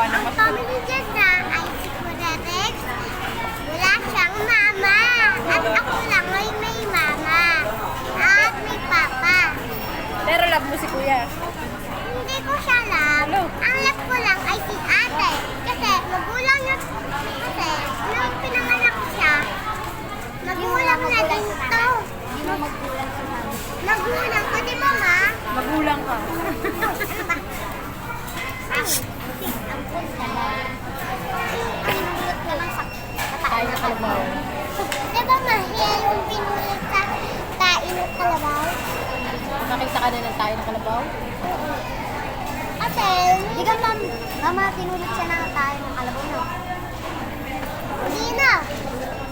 gawa ng Ang family dyan na ay si Kuya Rex. Wala siyang mama. At ako lang ay may mama. At may papa. Pero love mo si kuya. Hindi ko siya love. Hello. Ang love ko lang ay si ate. Kasi magulang niya. Kasi nung pinanganak siya, magulang na din to. Magulang ko, di mama? Magulang ka. Ano ba? Ang punta na. Pinulot na lang sa Tayo na kalabaw. Di ba mahal yung pinulot sa tain ng kalabaw? Nakita ka na ng tayo ng kalabaw? Kasi, di ka mama, pinulot siya ng tain ng kalabaw, no? Hindi na.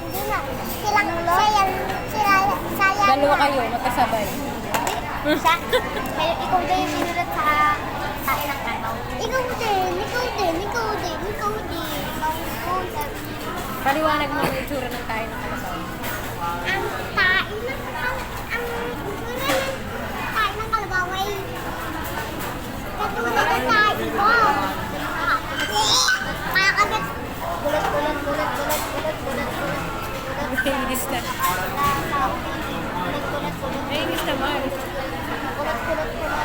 Hindi na. Silang, sayang. Dalawa kayo, magkasabay. Siya. Kaya ikaw din yung pinulot sa tain ng kalabaw. Ikaw din. Paliwanag mo ang itsura ng tayo ng kalabaw. Ang tain ng kalabaw ay katulad ng tain ko. Kaya agad bulat. Nainis na. Nainis naman.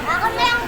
Ako na lang